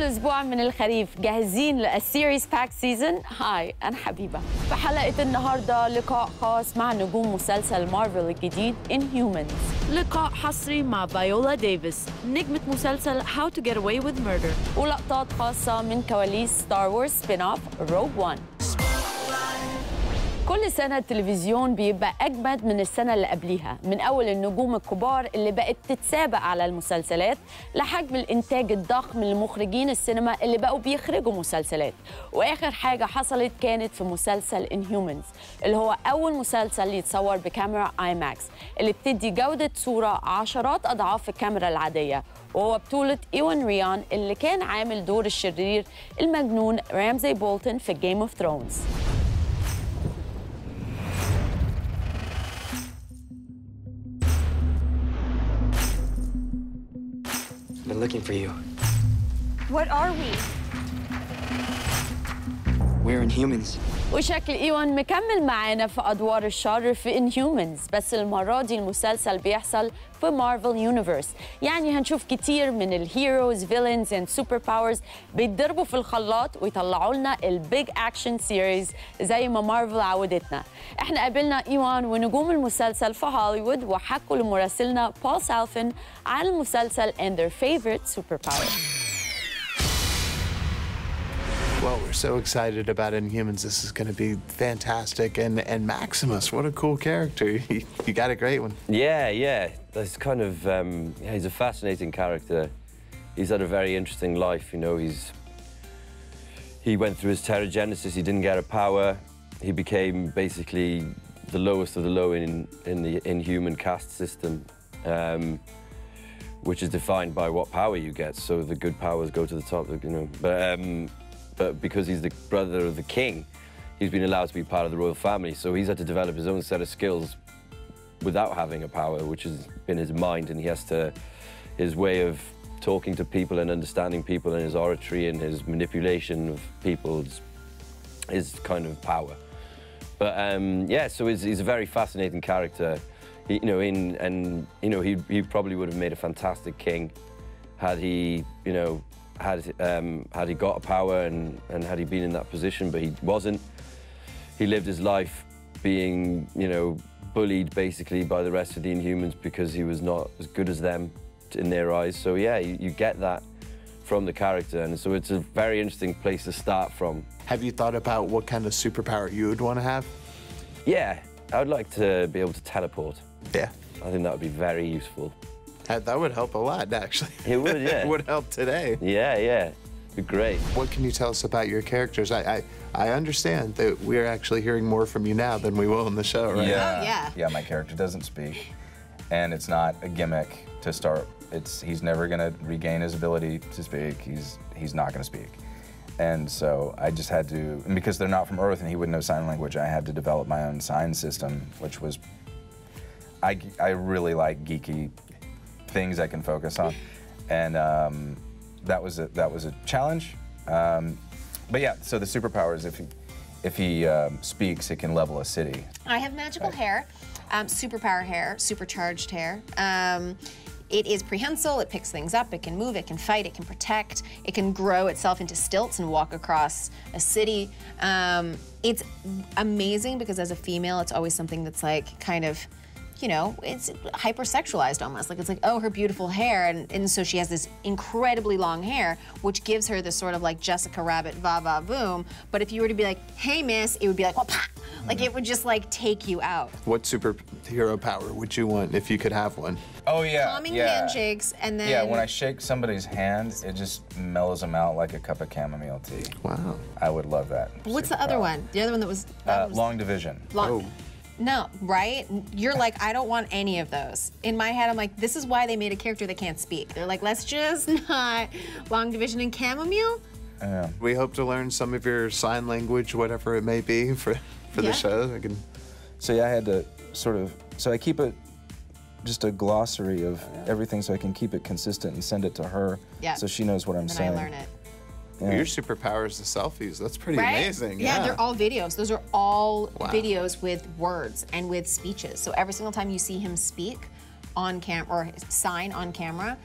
أول أسبوع من الخريف جاهزين للسيريز باك سيزون؟ هاي أنا حبيبة. في حلقة النهاردة لقاء خاص مع نجوم مسلسل مارفل الجديد Inhumans. لقاء حصري مع فايولا ديفيس نجمة مسلسل How to Get Away with Murder، ولقطات خاصة من كواليس ستار وورز سبين اوف روج وان. كل سنة التلفزيون بيبقى أجمد من السنة اللي قبليها، من أول النجوم الكبار اللي بقت تتسابق على المسلسلات لحجم الإنتاج الضخم لمخرجين السينما اللي بقوا بيخرجوا مسلسلات. وآخر حاجة حصلت كانت في مسلسل Inhumans اللي هو أول مسلسل يتصور بكاميرا IMAX اللي بتدي جودة صورة عشرات أضعاف الكاميرا العادية، وهو بطولة إيوان ريان اللي كان عامل دور الشرير المجنون رامزي بولتون في جيم اوف ثرونز. Been looking for you. What are we? We're Inhumans. وشكل إيوان مكمل معانا في أدوار الشر في Inhumans، بس المرة دي المسلسل بيحصل في مارفل يونيفرس، يعني هنشوف كتير من الهيروز فيلنز اند سوبر باورز بيتضربوا في الخلاط ويطلعوا لنا البيج اكشن سيريز زي ما مارفل عودتنا. احنا قابلنا إيوان ونجوم المسلسل في هوليوود وحكوا لمراسلنا بول سالفن عن المسلسل and their favorite superpower. Well, we're so excited about Inhumans. This is going to be fantastic. And Maximus, what a cool character. You got a great one. Yeah. That's kind of, he's a fascinating character. He's had a very interesting life, you know. He went through his Terrigenesis, he didn't get a power. He became basically the lowest of the low in the Inhuman caste system, which is defined by what power you get. So the good powers go to the top, you know. But because he's the brother of the king, he's been allowed to be part of the royal family. So he's had to develop his own set of skills without having a power, which has been his mind, and his way of talking to people and understanding people, and his oratory and his manipulation of people is kind of power. But yeah, so he's a very fascinating character. He probably would have made a fantastic king had he, had he got a power and had he been in that position, but he wasn't. He lived his life being, bullied basically by the rest of the Inhumans because he was not as good as them in their eyes. So yeah, you get that from the character, and so it's a very interesting place to start from. Have you thought about what kind of superpower you would want to have? Yeah, I would like to be able to teleport. Yeah. I think that would be very useful. That would help a lot, actually. It would, yeah. It would help today. Yeah. It'd be great. What can you tell us about your characters? I understand that we're actually hearing more from you now than we will in the show, right? Yeah. Oh, yeah. Yeah, my character doesn't speak, and it's not a gimmick to start. He's never gonna regain his ability to speak. He's not gonna speak. And so I just had to, and because they're not from Earth and he wouldn't know sign language, I had to develop my own sign system, which was, I really like geeky things I can focus on, and that was a challenge. But yeah, so the superpower is if he speaks, it can level a city. I have magical hair, superpower hair, supercharged hair. It is prehensile, it picks things up, it can move, it can fight, it can protect, it can grow itself into stilts and walk across a city. It's amazing because as a female, it's always something that's like kind of, it's hypersexualized almost. Like it's like, oh, her beautiful hair, and so she has this incredibly long hair, which gives her this sort of like Jessica Rabbit va-va-voom. But if you were to be like, hey, miss, it would be like, wha-pa! Like it would just like take you out. What superhero power would you want if you could have one? Oh yeah, Calming handshakes, and then... Yeah, when I shake somebody's hand, it just mellows them out like a cup of chamomile tea. Wow. I would love that. What's the other one? The other one that was... Long division. Oh. No, right? You're like, I don't want any of those. In my head, I'm like, this is why they made a character that can't speak. They're like, let's just not long division and chamomile. Yeah. We hope to learn some of your sign language, whatever it may be, for the show. So yeah, I had to so I keep it just a glossary of everything so I can keep it consistent and send it to her so she knows what I'm saying. And I learn it. Yeah. Your superpower is the selfies. That's pretty amazing. Yeah, they're all videos. Those are all videos with words and with speeches. So every single time you see him speak on camera or sign on camera,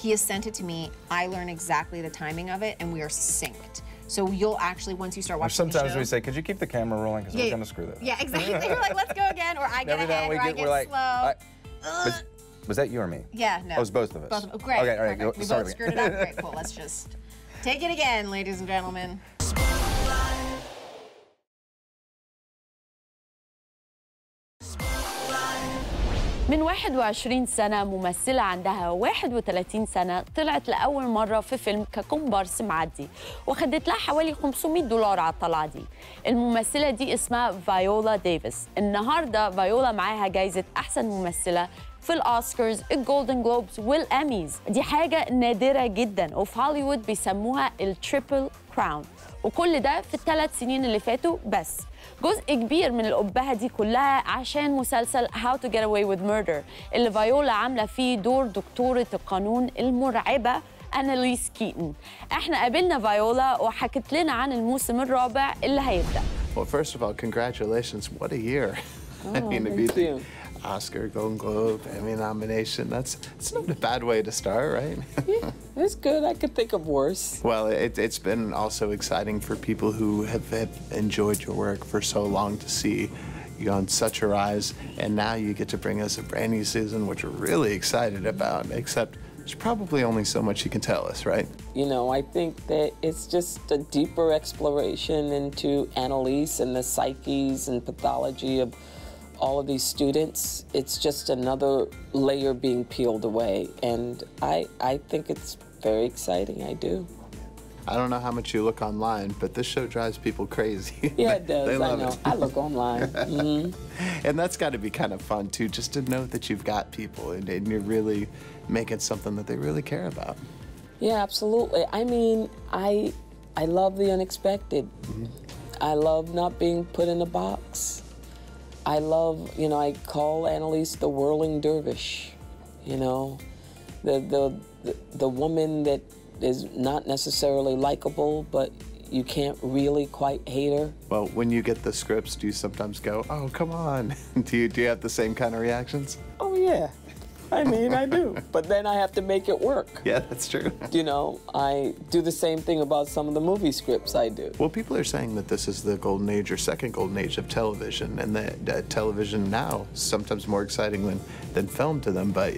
He has sent it to me. I learn exactly the timing of it, and we are synced. So you'll actually, once you start watching the show... Sometimes we say, could you keep the camera rolling? Because we're going to screw this. Yeah, exactly. You're like, let's go again, or I get ahead, or I get slow. Was that you or me? Yeah, no. Oh, it was both of us. Both of us. Oh, great. Okay, all right. We both screwed it up. Great, cool. Let's just take it again, ladies and gentlemen. من 21 سنة ممثلة عندها 31 سنة طلعت لأول مرة في فيلم ككومبارس معدي وخدت لها حوالي $500 على الطلعة دي. الممثلة دي اسمها فايولا ديفيس. النهاردة فايولا معاها جايزة أحسن ممثلة في الأوسكارز، الجولدن جلوبز والأميز. دي حاجة نادرة جدا وفي هوليوود بيسموها التريبل كراون، وكل ده في ال3 سنين اللي فاتوا بس. جزء كبير من الأبهة دي كلها عشان مسلسل How to Get Away with Murder اللي فايولا عاملة فيه دور دكتورة القانون المرعبة أناليس كيتن. احنا قابلنا فايولا وحكت لنا عن الموسم الرابع اللي هيبدأ. Well, first of all, congratulations. What a year. I mean, to be the Oscar, Golden Globe, Emmy nomination. It's not a bad way to start, right? Yeah, it's good. I could think of worse. Well, it's been also exciting for people who have enjoyed your work for so long to see you on such a rise, and now you get to bring us a brand new season, which we're really excited about, except there's probably only so much you can tell us, right? You know, I think that it's just a deeper exploration into Annalise and the psyches and pathology of all of these students. It's just another layer being peeled away, and I think it's very exciting. I do. I don't know how much you look online, but this show drives people crazy. Yeah, it does. They I love know. it. I look online. And that's got to be kind of fun too, just to know that you've got people and you're really making something that they really care about. Yeah, absolutely. I mean, I love the unexpected. I love not being put in a box. I love, you know, I call Annalise the whirling dervish, you know, the woman that is not necessarily likable, but you can't really quite hate her. Well, when you get the scripts, do you sometimes go, oh, come on? Do you have the same kind of reactions? Oh, yeah. I mean, I do. But then I have to make it work. Yeah, that's true. You know, I do the same thing about some of the movie scripts I do. Well, people are saying that this is the golden age or second golden age of television, and that television now is sometimes more exciting than film to them, but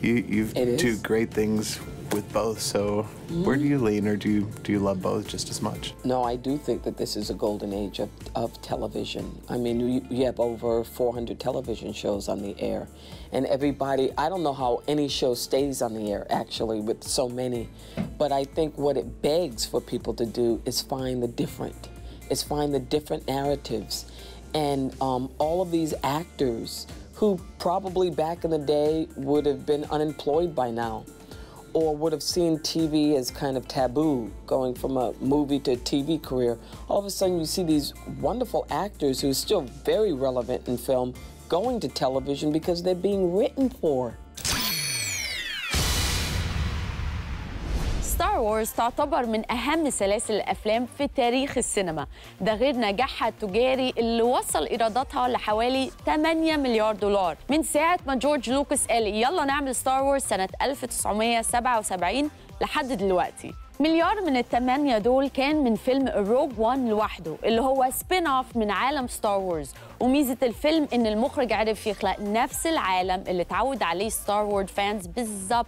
you do great things with both, so where do you lean, or do you love both just as much? No, I do think that this is a golden age of television. I mean, you have over 400 television shows on the air, and everybody, I don't know how any show stays on the air, actually, with so many, but I think what it begs for people to do is find the different, is find the different narratives, and all of these actors who probably back in the day would have been unemployed by now, or would have seen TV as kind of taboo, going from a movie to a TV career. All of a sudden you see these wonderful actors who are still very relevant in film going to television because they're being written for. ستار وورز تعتبر من أهم سلاسل الأفلام في تاريخ السينما، ده غير نجاحها التجاري اللي وصل إيراداتها لحوالي 8 مليار دولار من ساعة ما جورج لوكاس قال يلا نعمل ستار وورز سنة 1977 لحد دلوقتي. مليار من ال8 دول كان من فيلم الروج وان لوحده اللي هو سبين اوف من عالم ستار وورز، وميزة الفيلم إن المخرج عرف يخلق نفس العالم اللي اتعود عليه ستار وورز فانز بالظبط،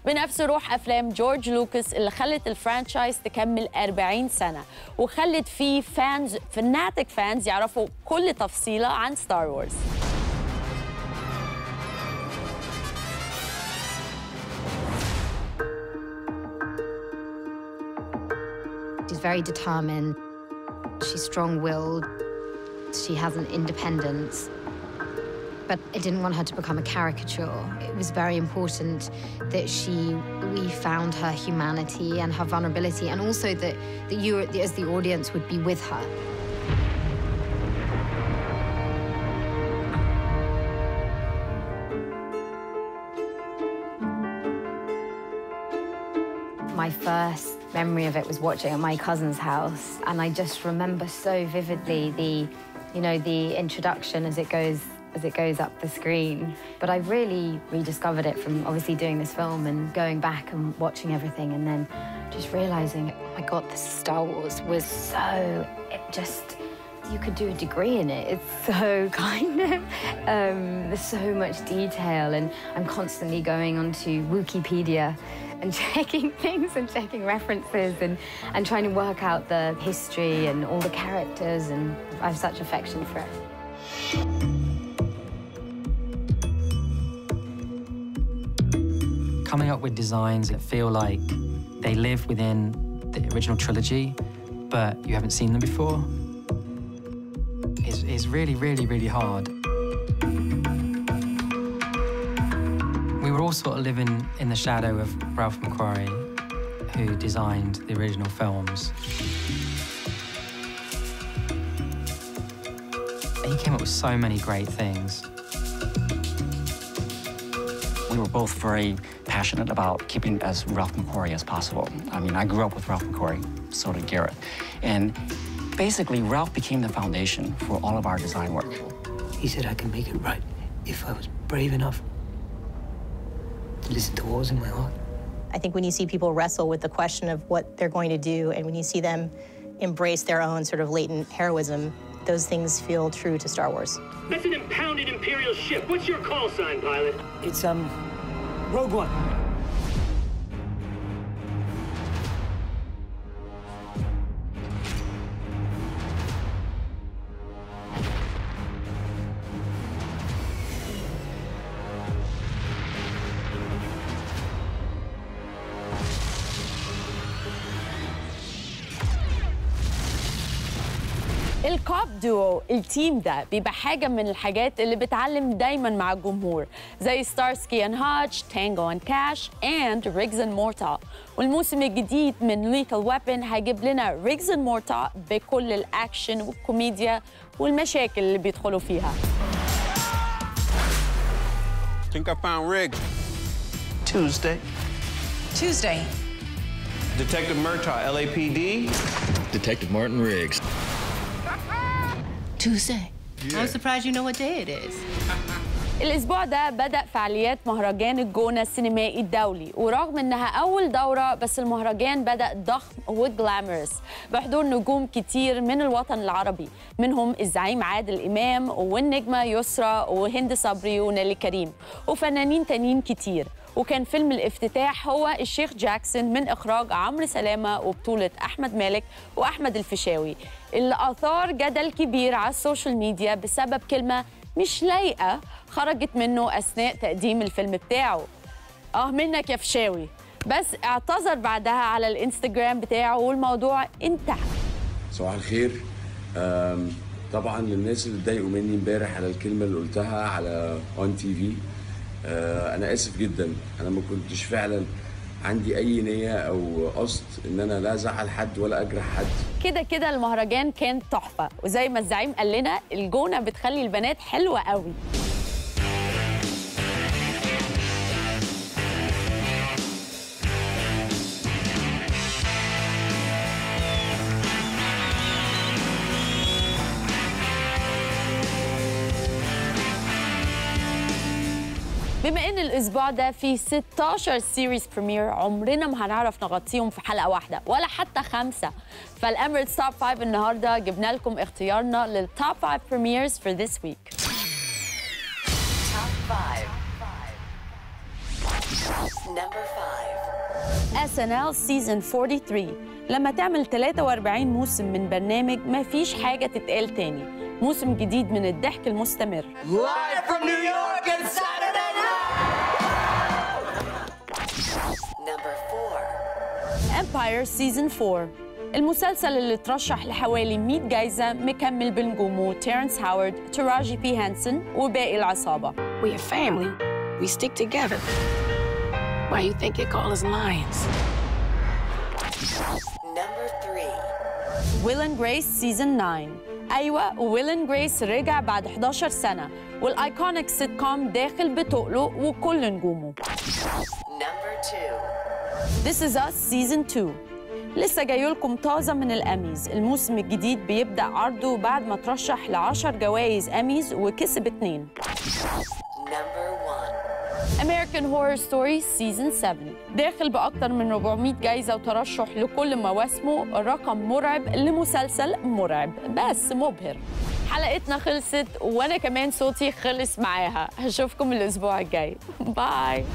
بنفس روح أفلام جورج لوكاس اللي خلت الفرانشايز تكمل 40 سنة وخلت فيه فانز فناتك فانز يعرفوا كل تفصيلة عن ستار وورز. She's very determined, she's strong-willed, she has an independence, but I didn't want her to become a caricature. It was very important that we found her humanity and her vulnerability, and also that you, as the audience, would be with her. My first memory of it was watching at my cousin's house, and I just remember so vividly the introduction as it goes as it goes up the screen. But I've really rediscovered it from obviously doing this film and going back and watching everything and then just realizing, oh my God, this Star Wars was so, you could do a degree in it. It's so there's so much detail, and I'm constantly going onto Wikipedia and checking things and checking references and trying to work out the history and all the characters, and I have such affection for it. Coming up with designs that feel like they live within the original trilogy, but you haven't seen them before, is really, really, really hard. We were all sort of living in the shadow of Ralph McQuarrie, who designed the original films. He came up with so many great things. We were both very passionate about keeping as Ralph McQuarrie as possible. I mean, I grew up with Ralph McQuarrie, so did Garrett. And basically, Ralph became the foundation for all of our design work. He said I can make it right if I was brave enough to listen to what was in my heart. I think when you see people wrestle with the question of what they're going to do, and when you see them embrace their own sort of latent heroism, those things feel true to Star Wars. That's an impounded Imperial ship. What's your call sign, pilot? It's, Rogue One. الكوب دو التيم ده بيبقى حاجة من الحاجات اللي بتعلم دايما مع الجمهور زي ستارسكي اند هاتش، تانجو اند كاش اند ريجز اند مورتا. والموسم الجديد من ليثل ويبن هيجيب لنا ريجز اند مورتا بكل الأكشن والكوميديا والمشاكل اللي بيدخلوا فيها. Think I found Riggs. Tuesday. Detective Murtaugh, LAPD. Detective Martin Riggs. Tuesday. Yeah. I'm surprised you know what day it is. الأسبوع ده بدأ فعاليات مهرجان الجونة السينمائي الدولي، ورغم إنها أول دورة بس المهرجان بدأ ضخم وجلامرس بحضور نجوم كتير من الوطن العربي، منهم الزعيم عادل إمام والنجمة يسرا وهند صبري ونيلي كريم وفنانين تانيين كتير. وكان فيلم الافتتاح هو الشيخ جاكسون من إخراج عمرو سلامة وبطولة أحمد مالك وأحمد الفيشاوي، اللي أثار جدل كبير على السوشيال ميديا بسبب كلمة مش لايقة خرجت منه أثناء تقديم الفيلم بتاعه. منك يا فيشاوي، بس اعتذر بعدها على الانستجرام بتاعه والموضوع انتهى. صباح الخير. طبعا للناس اللي اتضايقوا مني امبارح على الكلمة اللي قلتها على اون تي في، أنا آسف جدا. أنا ما كنتش فعلا عندي أي نية أو قصد إن أنا لا أزعل حد ولا أجرح حد. كده المهرجان كان تحفة، وزي ما الزعيم قال لنا الجونة بتخلي البنات حلوة قوي. بما ان الاسبوع ده فيه 16 سيريز بريمير عمرنا ما هنعرف نغطيهم في حلقه واحده ولا حتى 5، فالاميريتس توب 5 النهارده جبنا لكم اختيارنا للتوب 5 بريميرز for this week. Top 5. Number 5. SNL Season 43 لما تعمل 43 موسم من برنامج ما فيش حاجه تتقال تاني، موسم جديد من الضحك المستمر. Live from New York and Saturday night. Number 4. Empire Season 4 المسلسل اللي ترشح لحوالي 100 جايزة مكمل بنجومه تيرنس هاورد، تراجي بي هانسون وباقي العصابة. We are family. We stick together. Why you think they call us lions? Number 3. Will and Grace Season 9 أيوة، ويل اند جريس رجع بعد 11 سنة والايكونيك سيت كوم داخل بتقله وكل نجومه. Number 2. This is Us Season 2 لسه جاي لكم طازة من الأميز. الموسم الجديد بيبدأ عرضه بعد ما ترشح ل10 جوائز أميز وكسب 2. American Horror Story Season 7 داخل بأكتر من 400 جايزة وترشح لكل مواسمه، رقم مرعب لمسلسل مرعب بس مبهر. حلقتنا خلصت وأنا كمان صوتي خلص معاها. هشوفكم الأسبوع الجاي. باي.